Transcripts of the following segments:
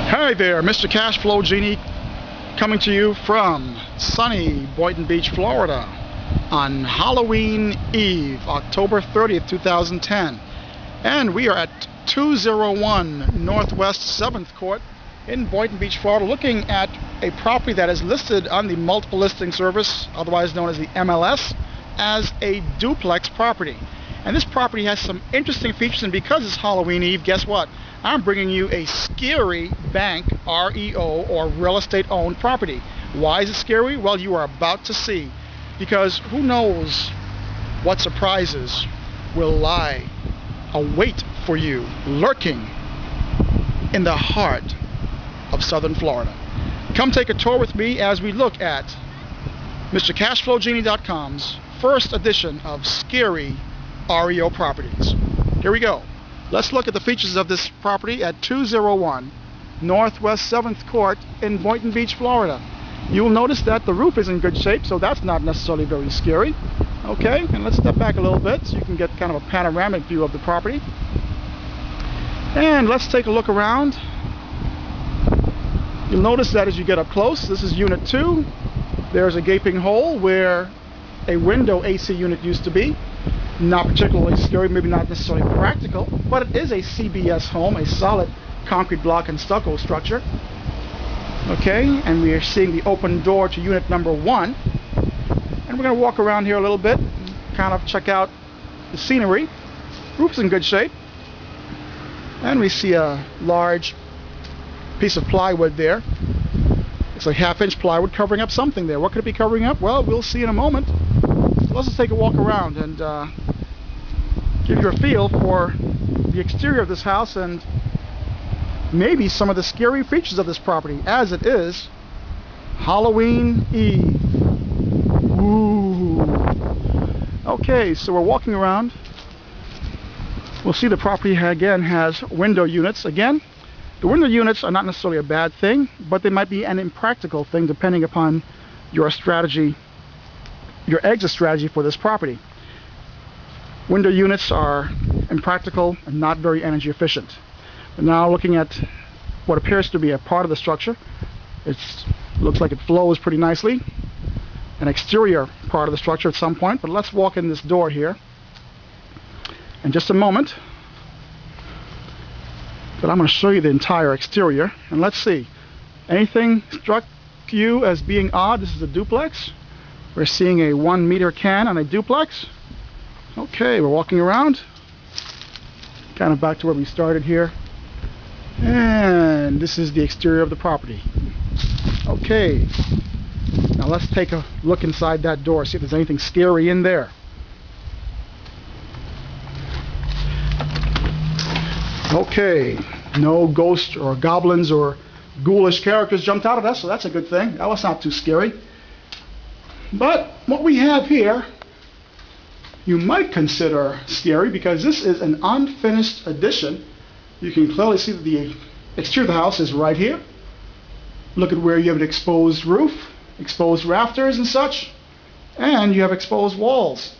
Hi there, Mr. Cash Flow Genie coming to you from sunny Boynton Beach, Florida on Halloween Eve, October 30th, 2010. And we are at 201 Northwest 7th Court in Boynton Beach, Florida, looking at a property that is listed on the multiple listing service, otherwise known as the MLS, as a duplex property. And this property has some interesting features, and because it's Halloween Eve, guess what? I'm bringing you a scary Bank REO or real estate owned property. Why is it scary? Well, you are about to see, because who knows what surprises will lie await for you, lurking in the heart of southern Florida. Come take a tour with me as we look at MrCashFlowGenie.com's first edition of scary REO properties. Here we go. Let's look at the features of this property at 201 Northwest 7th Court in Boynton Beach, Florida. You'll notice that the roof is in good shape, so that's not necessarily very scary. Okay, and let's step back a little bit so you can get kind of a panoramic view of the property. And let's take a look around. You'll notice that as you get up close, this is Unit 2. There's a gaping hole where a window AC unit used to be. Not particularly scary, maybe not necessarily practical, but it is a CBS home, a solid concrete block and stucco structure. Okay, and we are seeing the open door to unit number 1. And we're going to walk around here a little bit, kind of check out the scenery. Roof's in good shape. And we see a large piece of plywood there. It's like 1/2-inch plywood covering up something there. What could it be covering up? Well, we'll see in a moment. So let's just take a walk around and give you a feel for the exterior of this house and maybe some of the scary features of this property, as it is Halloween Eve. Ooh. Okay, so we're walking around. We'll see the property again has window units. Again, the window units are not necessarily a bad thing, but they might be an impractical thing depending upon your strategy, your exit strategy for this property. Window units are impractical and not very energy efficient. But now looking at what appears to be a part of the structure, it looks like it flows pretty nicely. An exterior part of the structure at some point, but let's walk in this door here in just a moment. But I'm going to show you the entire exterior, and let's see. Anything struck you as being odd? This is a duplex. We're seeing a 1-meter can on a duplex. Okay, we're walking around, kind of back to where we started here, and this is the exterior of the property. Okay, now let's take a look inside that door, see if there's anything scary in there. Okay, no ghosts or goblins or ghoulish characters jumped out at us, so that's a good thing. That was not too scary. But what we have here, you might consider scary, because this is an unfinished addition. You can clearly see that the exterior of the house is right here. Look at where you have an exposed roof, exposed rafters and such, and you have exposed walls,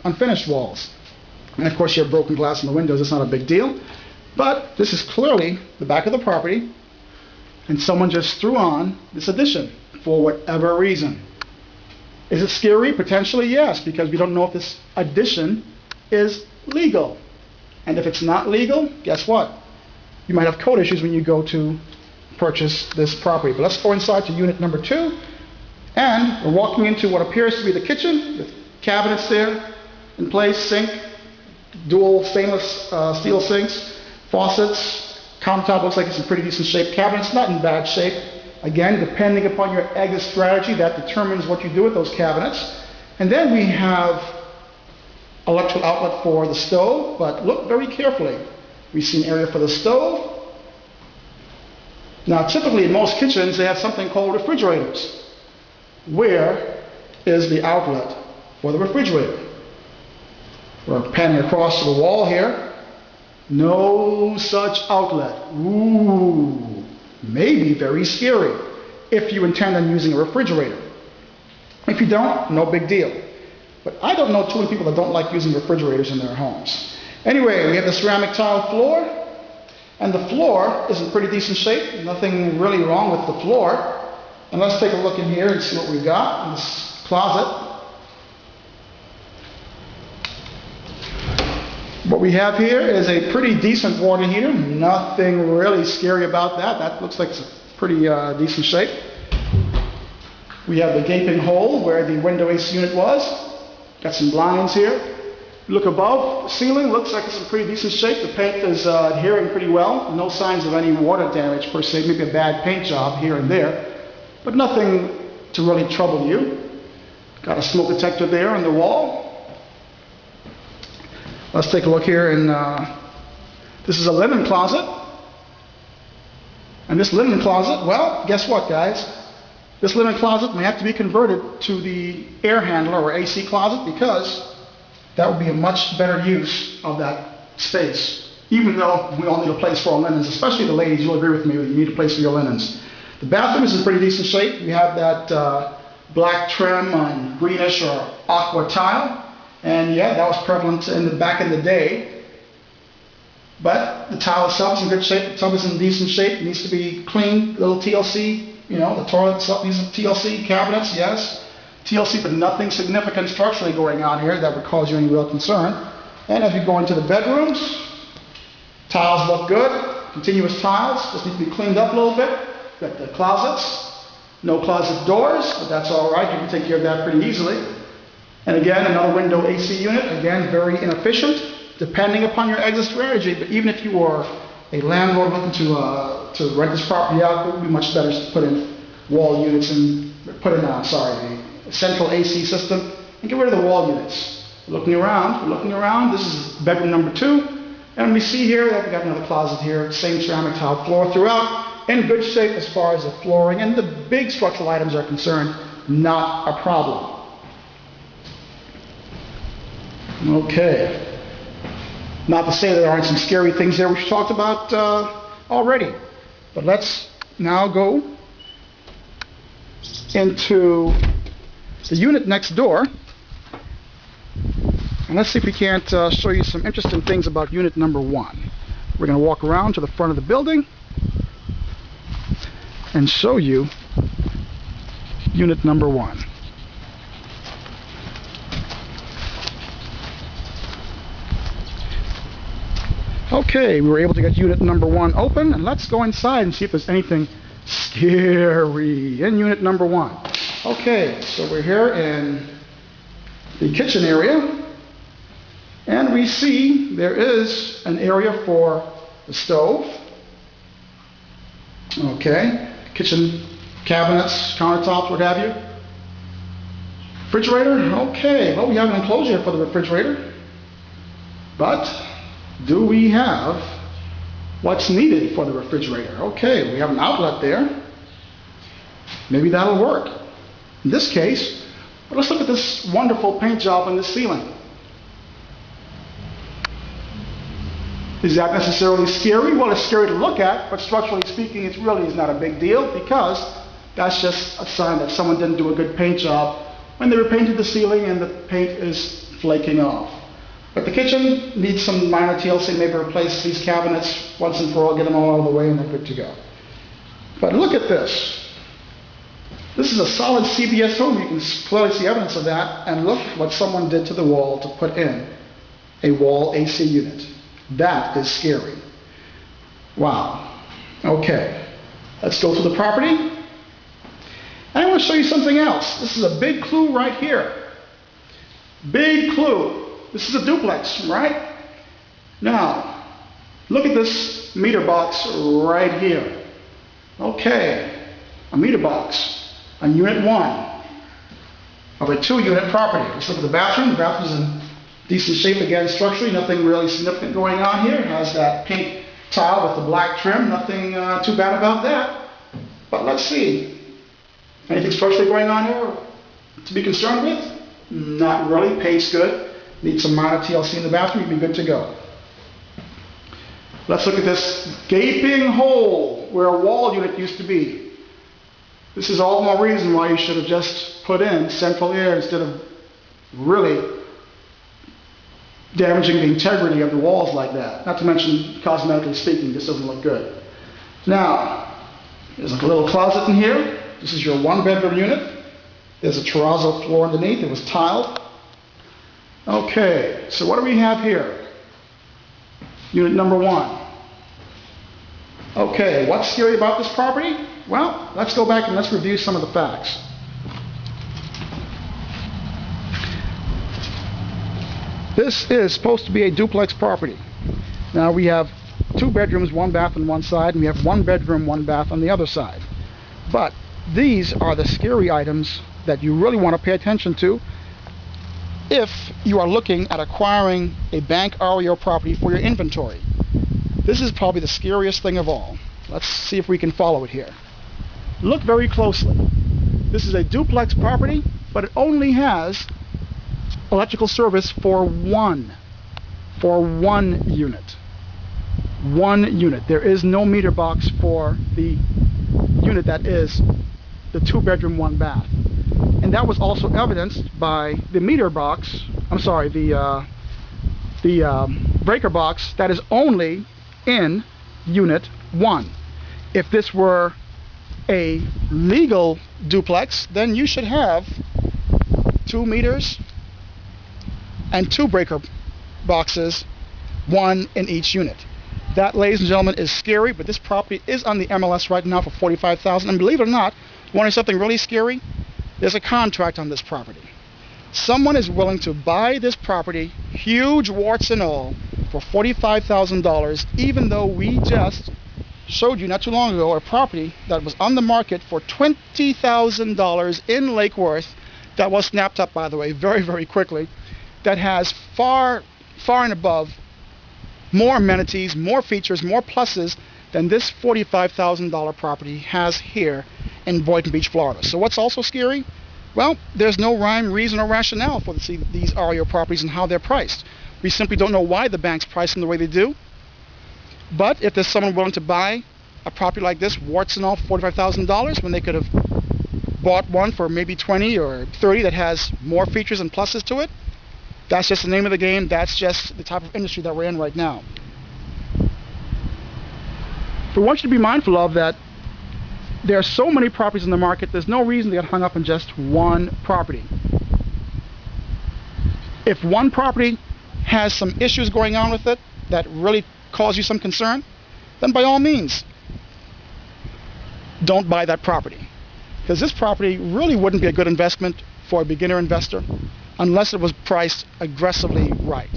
unfinished walls. And of course you have broken glass in the windows. It's not a big deal. But this is clearly the back of the property, and someone just threw on this addition for whatever reason. Is it scary? Potentially, yes, because we don't know if this addition is legal. And if it's not legal, guess what? You might have code issues when you go to purchase this property. But let's go inside to unit number 2, and we're walking into what appears to be the kitchen, with cabinets there in place, sink, dual stainless steel sinks, faucets, countertop looks like it's in pretty decent shape, cabinets not in bad shape. Again, depending upon your exit strategy, that determines what you do with those cabinets. And then we have electrical outlet for the stove, but look very carefully. We see an area for the stove. Now, typically in most kitchens, they have something called refrigerators. Where is the outlet for the refrigerator? We're panning across to the wall here. No such outlet. Ooh, maybe very scary if you intend on using a refrigerator. If you don't, no big deal. But I don't know too many people that don't like using refrigerators in their homes. Anyway, we have the ceramic tile floor, And the floor is in pretty decent shape. Nothing really wrong with the floor. And let's take a look in here and see what we've got in this closet. What we have here is a pretty decent water heater. Nothing really scary about that. That looks like it's a pretty decent shape. We have the gaping hole where the window AC unit was. Got some blinds here. Look above the ceiling, looks like it's in pretty decent shape. The paint is adhering pretty well. No signs of any water damage per se, maybe a bad paint job here and there, but nothing to really trouble you. Got a smoke detector there on the wall. Let's take a look here, and this is a linen closet. And this linen closet, well, guess what, guys? This linen closet may have to be converted to the air handler or AC closet, because that would be a much better use of that space. Even though we all need a place for our linens, especially the ladies, you'll agree with me, you need a place for your linens. The bathroom is in pretty decent shape. We have that black trim on greenish or aqua tile. And yeah, that was prevalent back in the day. But the tile itself is in good shape. The tub is in decent shape. It needs to be cleaned. Little TLC, you know, the toilet itself needs some TLC. Cabinets, yes. TLC, but nothing significant structurally going on here that would cause you any real concern. And as we go into the bedrooms, tiles look good. Continuous tiles. Just need to be cleaned up a little bit. Got the closets. No closet doors, but that's all right. You can take care of that pretty easily. And again, another window AC unit, again, very inefficient, depending upon your exit strategy. But even if you are a landlord looking to rent this property out, it would be much better to put in wall units and put in, a central AC system and get rid of the wall units. Looking around, this is bedroom number 2. And we see here that we got another closet here, same ceramic tile floor throughout, in good shape as far as the flooring and the big structural items are concerned, not a problem. Okay. Not to say there aren't some scary things there which we talked about already. But let's now go into the unit next door. And let's see if we can't show you some interesting things about unit number 1. We're going to walk around to the front of the building and show you unit number 1. Okay, we were able to get unit number 1 open, and let's go inside and see if there's anything scary in unit number 1. Okay, so we're here in the kitchen area, and we see there is an area for the stove. Okay, kitchen cabinets, countertops, what have you. Refrigerator, okay, well, we have an enclosure here for the refrigerator, but do we have what's needed for the refrigerator? Okay, we have an outlet there. Maybe that'll work. In this case, well, let's look at this wonderful paint job on the ceiling. Is that necessarily scary? Well, it's scary to look at, but structurally speaking, it really is not a big deal, because that's just a sign that someone didn't do a good paint job when they repainted the ceiling and the paint is flaking off. But the kitchen needs some minor TLC, maybe replace these cabinets once and for all, get them all out of the way, and they're good to go. But look at this. This is a solid CBS home. You can clearly see evidence of that. And look what someone did to the wall to put in a wall AC unit. That is scary. Wow. Okay. Let's go to the property. And I want to show you something else. This is a big clue right here. Big clue. This is a duplex, right? Now, look at this meter box right here. Okay, a meter box on unit 1 of a 2-unit property. Let's look at the bathroom. The bathroom's in decent shape again structurally. Nothing really significant going on here. It has that pink tile with the black trim. Nothing too bad about that. But let's see. Anything structurally going on here to be concerned with? Not really. Paint's good. Need some minor TLC in the bathroom, you'd be good to go. Let's look at this gaping hole where a wall unit used to be. This is all the more reason why you should have just put in central air instead of really damaging the integrity of the walls like that. Not to mention, cosmetically speaking, this doesn't look good. Now, there's a little closet in here. This is your 1-bedroom unit. There's a terrazzo floor underneath. It was tiled. Okay, so what do we have here? Unit number 1. Okay, what's scary about this property? Well, let's go back and let's review some of the facts. This is supposed to be a duplex property. Now we have 2 bedrooms, 1 bath on one side, and we have 1 bedroom, 1 bath on the other side. But these are the scary items that you really want to pay attention to if you are looking at acquiring a Bank REO property for your inventory. This is probably the scariest thing of all. Let's see if we can follow it here. Look very closely. This is a duplex property, but it only has electrical service for one unit. 1 unit. There is no meter box for the unit that is the 2-bedroom, 1 bath. And that was also evidenced by the meter box, the breaker box that is only in unit 1. If this were a legal duplex, then you should have 2 meters and 2 breaker boxes, 1 in each unit. That, ladies and gentlemen, is scary, but this property is on the MLS right now for $45,000. And believe it or not, wanting something really scary, there's a contract on this property. Someone is willing to buy this property, huge warts and all, for $45,000, even though we just showed you not too long ago a property that was on the market for $20,000 in Lake Worth, that was snapped up, by the way, very, very quickly, that has far and above more amenities, more features, more pluses than this $45,000 property has here in Boynton Beach, Florida. So what's also scary? Well, there's no rhyme, reason, or rationale for these REO properties and how they're priced. We simply don't know why the bank's pricing the way they do. But if there's someone willing to buy a property like this, warts and all, for $45,000, when they could have bought one for maybe $20 or $30 that has more features and pluses to it, that's just the name of the game. That's just the type of industry that we're in right now. But we want you to be mindful of that there are so many properties in the market, there's no reason to get hung up on just one property. If one property has some issues going on with it that really cause you some concern, then by all means, don't buy that property. Because this property really wouldn't be a good investment for a beginner investor unless it was priced aggressively right.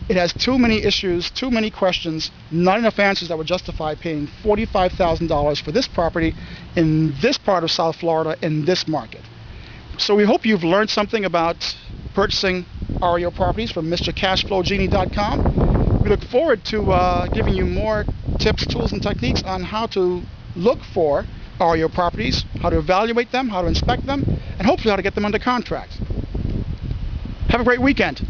It has too many issues, too many questions, not enough answers that would justify paying $45,000 for this property in this part of South Florida in this market. So we hope you've learned something about purchasing REO properties from MrCashFlowGenie.com. We look forward to giving you more tips, tools, and techniques on how to look for REO properties, how to evaluate them, how to inspect them, and hopefully how to get them under contract. Have a great weekend.